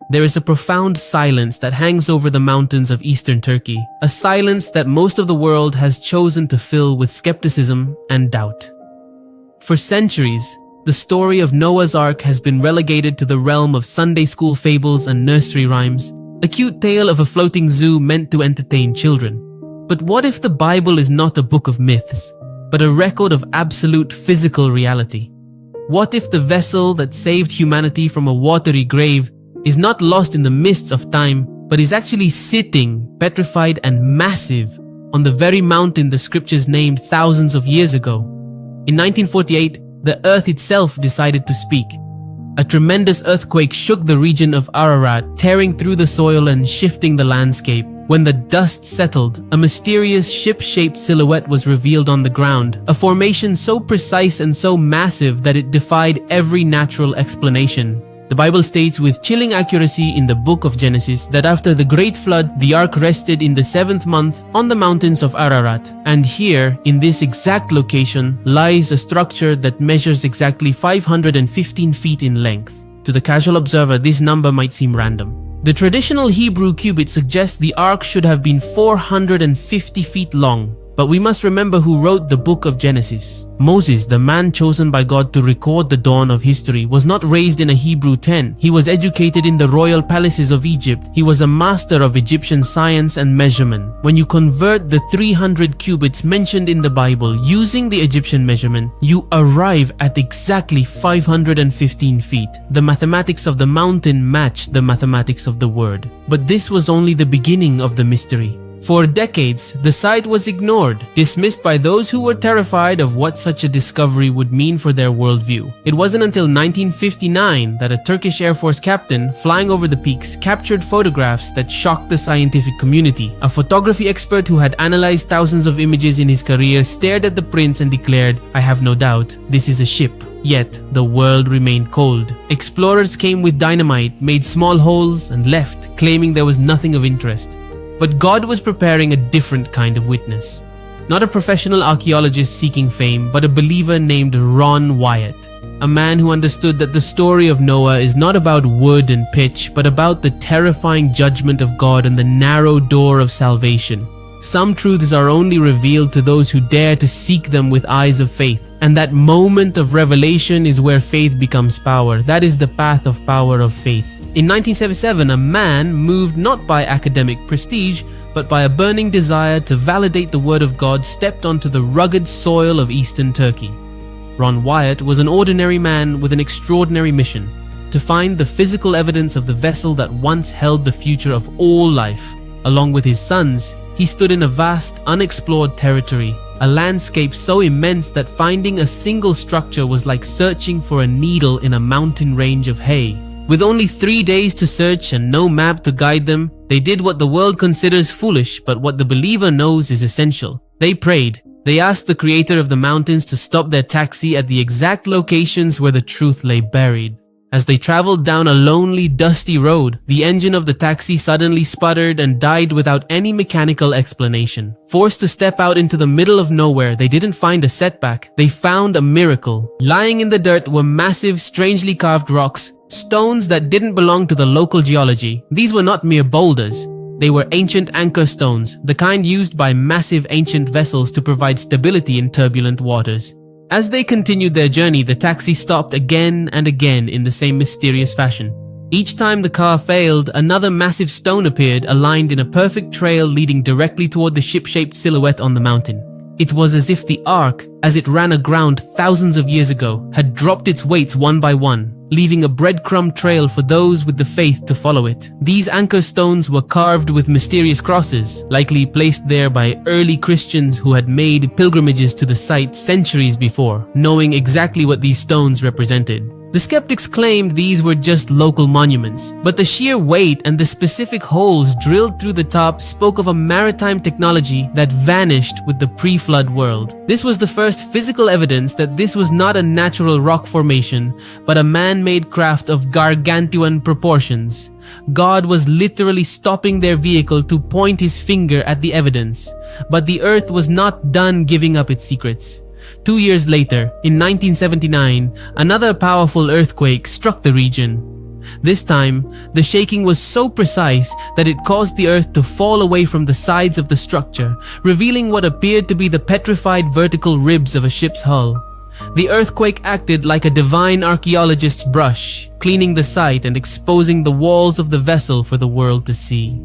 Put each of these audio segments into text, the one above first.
there is a profound silence that hangs over the mountains of eastern Turkey, a silence that most of the world has chosen to fill with skepticism and doubt. For centuries, the story of Noah's Ark has been relegated to the realm of Sunday school fables and nursery rhymes, a cute tale of a floating zoo meant to entertain children. But what if the Bible is not a book of myths, but a record of absolute physical reality? What if the vessel that saved humanity from a watery grave is not lost in the mists of time, but is actually sitting, petrified and massive, on the very mountain the scriptures named thousands of years ago? In 1948, the earth itself decided to speak. A tremendous earthquake shook the region of Ararat, tearing through the soil and shifting the landscape. When the dust settled, a mysterious ship-shaped silhouette was revealed on the ground, a formation so precise and so massive that it defied every natural explanation. The Bible states with chilling accuracy in the book of Genesis that after the great flood, the ark rested in the 7th month on the mountains of Ararat. And here, in this exact location, lies a structure that measures exactly 515 feet in length. To the casual observer, this number might seem random. The traditional Hebrew cubit suggests the ark should have been 450 feet long. But we must remember who wrote the book of Genesis. Moses, the man chosen by God to record the dawn of history, was not raised in a Hebrew tent. He was educated in the royal palaces of Egypt. He was a master of Egyptian science and measurement. When you convert the 300 cubits mentioned in the Bible using the Egyptian measurement, you arrive at exactly 515 feet. The mathematics of the mountain match the mathematics of the word. But this was only the beginning of the mystery. For decades, the site was ignored, dismissed by those who were terrified of what such a discovery would mean for their worldview. It wasn't until 1959 that a Turkish Air Force captain flying over the peaks captured photographs that shocked the scientific community. A photography expert who had analyzed thousands of images in his career stared at the prints and declared, "I have no doubt, this is a ship." Yet, the world remained cold. Explorers came with dynamite, made small holes, and left, claiming there was nothing of interest. But God was preparing a different kind of witness. Not a professional archaeologist seeking fame, but a believer named Ron Wyatt. A man who understood that the story of Noah is not about wood and pitch, but about the terrifying judgment of God and the narrow door of salvation. Some truths are only revealed to those who dare to seek them with eyes of faith. And that moment of revelation is where faith becomes power. That is the path of power of faith. In 1977, a man moved not by academic prestige, but by a burning desire to validate the word of God stepped onto the rugged soil of eastern Turkey. Ron Wyatt was an ordinary man with an extraordinary mission: to find the physical evidence of the vessel that once held the future of all life. Along with his sons, he stood in a vast, unexplored territory, a landscape so immense that finding a single structure was like searching for a needle in a mountain range of hay. With only 3 days to search and no map to guide them, they did what the world considers foolish, but what the believer knows is essential. They prayed. They asked the creator of the mountains to stop their taxi at the exact locations where the truth lay buried. As they traveled down a lonely, dusty road, the engine of the taxi suddenly sputtered and died without any mechanical explanation. Forced to step out into the middle of nowhere, they didn't find a setback. They found a miracle. Lying in the dirt were massive, strangely carved rocks, stones that didn't belong to the local geology. These were not mere boulders. They were ancient anchor stones, the kind used by massive ancient vessels to provide stability in turbulent waters. As they continued their journey, the taxi stopped again and again in the same mysterious fashion. Each time the car failed, another massive stone appeared, aligned in a perfect trail leading directly toward the ship-shaped silhouette on the mountain. It was as if the ark, as it ran aground thousands of years ago, had dropped its weights one by one, leaving a breadcrumb trail for those with the faith to follow it. These anchor stones were carved with mysterious crosses, likely placed there by early Christians who had made pilgrimages to the site centuries before, knowing exactly what these stones represented. The skeptics claimed these were just local monuments, but the sheer weight and the specific holes drilled through the top spoke of a maritime technology that vanished with the pre-flood world. This was the first physical evidence that this was not a natural rock formation, but a man-made craft of gargantuan proportions. God was literally stopping their vehicle to point his finger at the evidence, but the earth was not done giving up its secrets. 2 years later, in 1979, another powerful earthquake struck the region. This time, the shaking was so precise that it caused the earth to fall away from the sides of the structure, revealing what appeared to be the petrified vertical ribs of a ship's hull. The earthquake acted like a divine archaeologist's brush, cleaning the site and exposing the walls of the vessel for the world to see.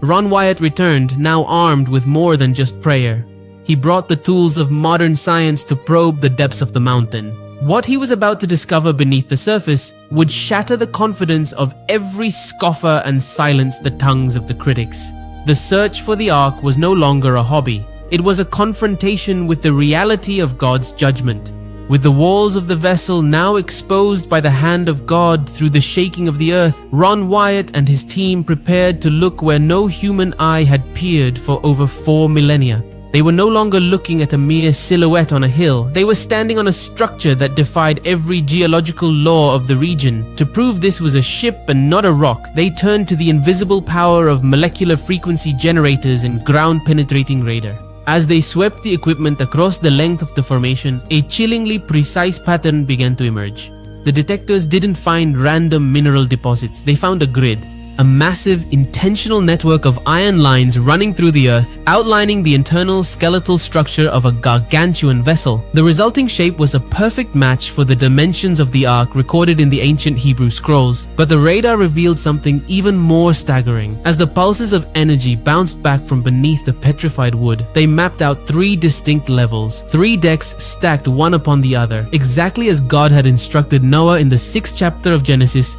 Ron Wyatt returned, now armed with more than just prayer. He brought the tools of modern science to probe the depths of the mountain. What he was about to discover beneath the surface would shatter the confidence of every scoffer and silence the tongues of the critics. The search for the Ark was no longer a hobby. It was a confrontation with the reality of God's judgment. With the walls of the vessel now exposed by the hand of God through the shaking of the earth, Ron Wyatt and his team prepared to look where no human eye had peered for over 4 millennia. They were no longer looking at a mere silhouette on a hill. They were standing on a structure that defied every geological law of the region. To prove this was a ship and not a rock, they turned to the invisible power of molecular frequency generators and ground-penetrating radar. As they swept the equipment across the length of the formation, a chillingly precise pattern began to emerge. The detectors didn't find random mineral deposits, they found a grid. A massive, intentional network of iron lines running through the earth, outlining the internal skeletal structure of a gargantuan vessel. The resulting shape was a perfect match for the dimensions of the Ark recorded in the ancient Hebrew scrolls. But the radar revealed something even more staggering. As the pulses of energy bounced back from beneath the petrified wood, they mapped out 3 distinct levels, 3 decks stacked one upon the other, exactly as God had instructed Noah in the 6th chapter of Genesis.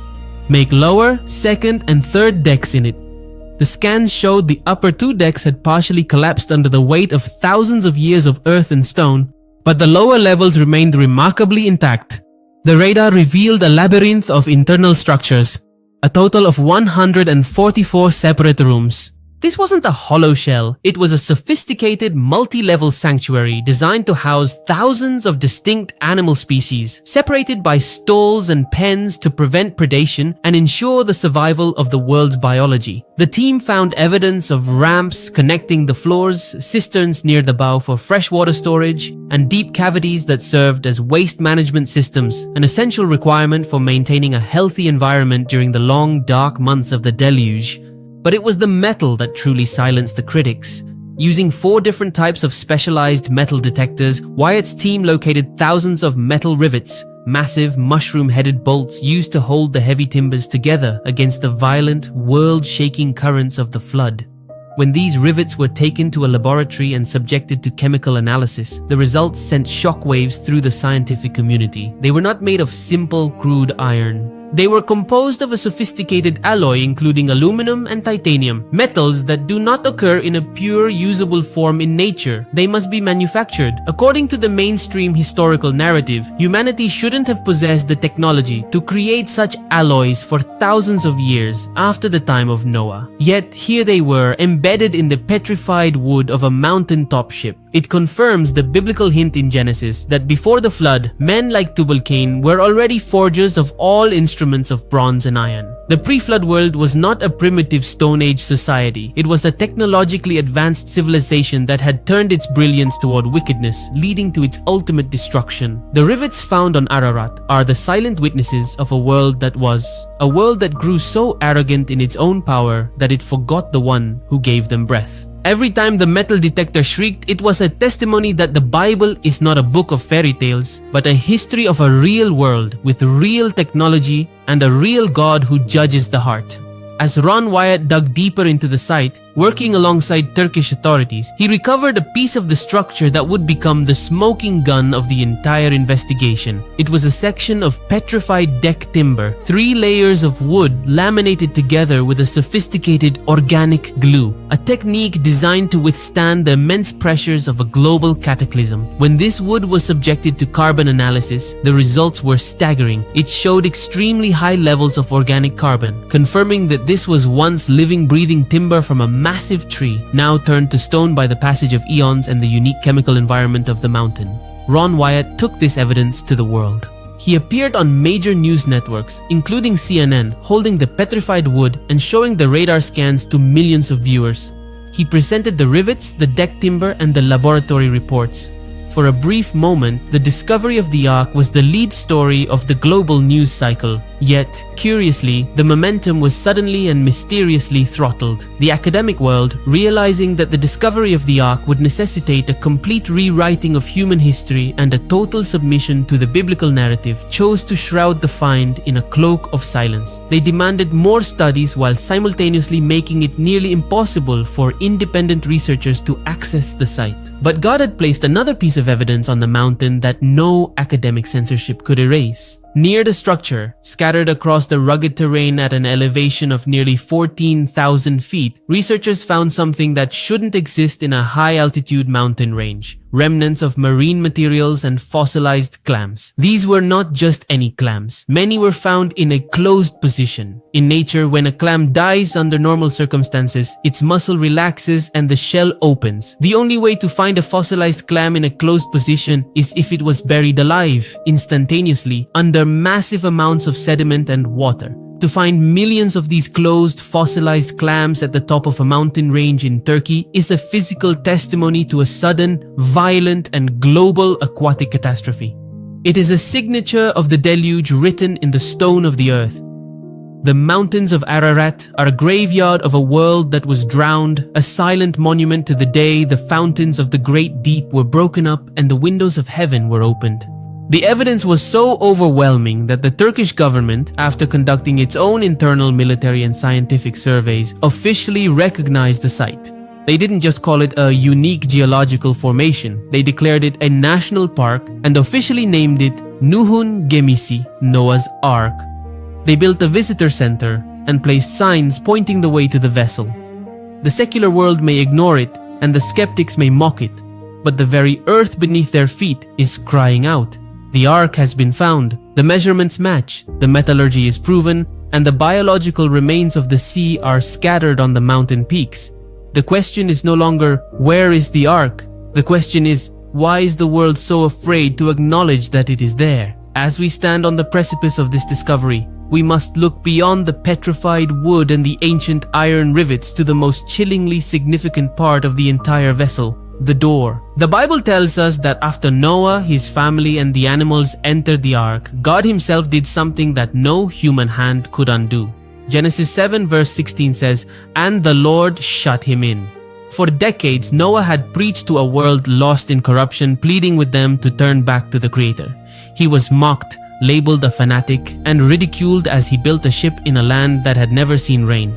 Make lower, second, and third decks in it. The scans showed the upper 2 decks had partially collapsed under the weight of thousands of years of earth and stone, but the lower levels remained remarkably intact. The radar revealed a labyrinth of internal structures, a total of 144 separate rooms. This wasn't a hollow shell, it was a sophisticated multi-level sanctuary designed to house thousands of distinct animal species, separated by stalls and pens to prevent predation and ensure the survival of the world's biology. The team found evidence of ramps connecting the floors, cisterns near the bow for freshwater storage, and deep cavities that served as waste management systems, an essential requirement for maintaining a healthy environment during the long, dark months of the deluge. But it was the metal that truly silenced the critics. Using 4 different types of specialized metal detectors, Wyatt's team located thousands of metal rivets, massive mushroom-headed bolts used to hold the heavy timbers together against the violent, world-shaking currents of the flood. When these rivets were taken to a laboratory and subjected to chemical analysis, the results sent shockwaves through the scientific community. They were not made of simple, crude iron. They were composed of a sophisticated alloy including aluminum and titanium, metals that do not occur in a pure, usable form in nature. They must be manufactured. According to the mainstream historical narrative, humanity shouldn't have possessed the technology to create such alloys for thousands of years after the time of Noah. Yet here they were, embedded in the petrified wood of a mountaintop ship. It confirms the biblical hint in Genesis that before the flood, men like Tubal-Cain were already forgers of all instruments of bronze and iron. The pre-flood world was not a primitive Stone Age society. It was a technologically advanced civilization that had turned its brilliance toward wickedness, leading to its ultimate destruction. The rivets found on Ararat are the silent witnesses of a world that grew so arrogant in its own power that it forgot the one who gave them breath. Every time the metal detector shrieked, it was a testimony that the Bible is not a book of fairy tales, but a history of a real world with real technology and a real God who judges the heart. As Ron Wyatt dug deeper into the site, working alongside Turkish authorities, he recovered a piece of the structure that would become the smoking gun of the entire investigation. It was a section of petrified deck timber, 3 layers of wood laminated together with a sophisticated organic glue, a technique designed to withstand the immense pressures of a global cataclysm. When this wood was subjected to carbon analysis, the results were staggering. It showed extremely high levels of organic carbon, confirming that this was once living, breathing timber from a massive tree, now turned to stone by the passage of eons and the unique chemical environment of the mountain. Ron Wyatt took this evidence to the world. He appeared on major news networks, including CNN, holding the petrified wood and showing the radar scans to millions of viewers. He presented the rivets, the deck timber, and the laboratory reports. For a brief moment, the discovery of the Ark was the lead story of the global news cycle. Yet, curiously, the momentum was suddenly and mysteriously throttled. The academic world, realizing that the discovery of the Ark would necessitate a complete rewriting of human history and a total submission to the biblical narrative, chose to shroud the find in a cloak of silence. They demanded more studies while simultaneously making it nearly impossible for independent researchers to access the site. But God had placed another piece of evidence on the mountain that no academic censorship could erase. Near the structure, scattered across the rugged terrain at an elevation of nearly 14,000 feet, researchers found something that shouldn't exist in a high-altitude mountain range: remnants of marine materials and fossilized clams. These were not just any clams. Many were found in a closed position. In nature, when a clam dies under normal circumstances, its muscle relaxes and the shell opens. The only way to find a fossilized clam in a closed position is if it was buried alive, instantaneously, under massive amounts of sediment and water. To find millions of these closed, fossilized clams at the top of a mountain range in Turkey is a physical testimony to a sudden, violent, and global aquatic catastrophe. It is a signature of the deluge written in the stone of the earth. The mountains of Ararat are a graveyard of a world that was drowned, a silent monument to the day the fountains of the great deep were broken up and the windows of heaven were opened. The evidence was so overwhelming that the Turkish government, after conducting its own internal military and scientific surveys, officially recognized the site. They didn't just call it a unique geological formation, they declared it a national park and officially named it Nuhun Gemisi, Noah's Ark. They built a visitor center and placed signs pointing the way to the vessel. The secular world may ignore it and the skeptics may mock it, but the very earth beneath their feet is crying out. The Ark has been found, the measurements match, the metallurgy is proven, and the biological remains of the sea are scattered on the mountain peaks. The question is no longer, where is the Ark? The question is, why is the world so afraid to acknowledge that it is there? As we stand on the precipice of this discovery, we must look beyond the petrified wood and the ancient iron rivets to the most chillingly significant part of the entire vessel: the door. The Bible tells us that after Noah, his family, and the animals entered the ark, God himself did something that no human hand could undo. Genesis 7 verse 16 says, "And the Lord shut him in." For decades, Noah had preached to a world lost in corruption, pleading with them to turn back to the Creator. He was mocked, labeled a fanatic, and ridiculed as he built a ship in a land that had never seen rain.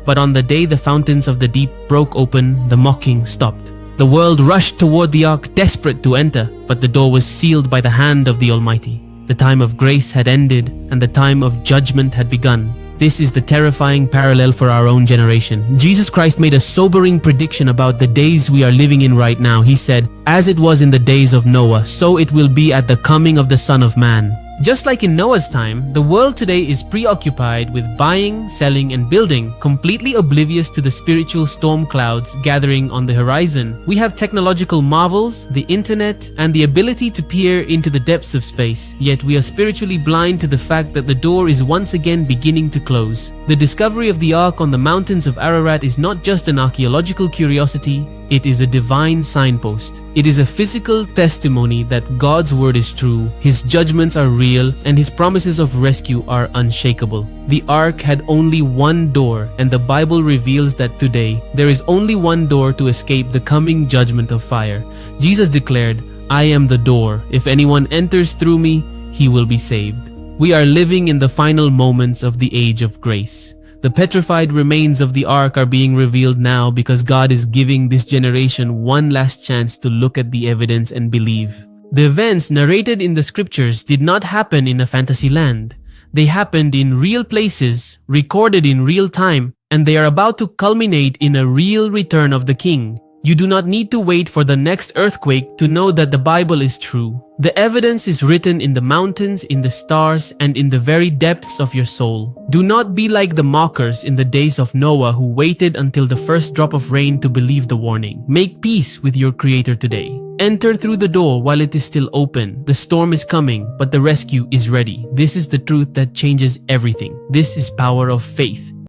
But on the day the fountains of the deep broke open, the mocking stopped. The world rushed toward the ark, desperate to enter, but the door was sealed by the hand of the Almighty. The time of grace had ended, and the time of judgment had begun. This is the terrifying parallel for our own generation. Jesus Christ made a sobering prediction about the days we are living in right now. He said, "As it was in the days of Noah, so it will be at the coming of the Son of Man." Just like in Noah's time, the world today is preoccupied with buying, selling, and building, completely oblivious to the spiritual storm clouds gathering on the horizon. We have technological marvels, the internet, and the ability to peer into the depths of space, yet we are spiritually blind to the fact that the door is once again beginning to close. The discovery of the Ark on the mountains of Ararat is not just an archaeological curiosity, it is a divine signpost. It is a physical testimony that God's word is true, His judgments are real, and His promises of rescue are unshakable. The ark had only one door, and the Bible reveals that today there is only one door to escape the coming judgment of fire. Jesus declared, "I am the door. If anyone enters through me, he will be saved." We are living in the final moments of the age of grace. The petrified remains of the ark are being revealed now because God is giving this generation one last chance to look at the evidence and believe. The events narrated in the scriptures did not happen in a fantasy land. They happened in real places, recorded in real time, and they are about to culminate in a real return of the King. You do not need to wait for the next earthquake to know that the Bible is true. The evidence is written in the mountains, in the stars, and in the very depths of your soul. Do not be like the mockers in the days of Noah who waited until the first drop of rain to believe the warning. Make peace with your Creator today. Enter through the door while it is still open. The storm is coming, but the rescue is ready. This is the truth that changes everything. This is power of faith.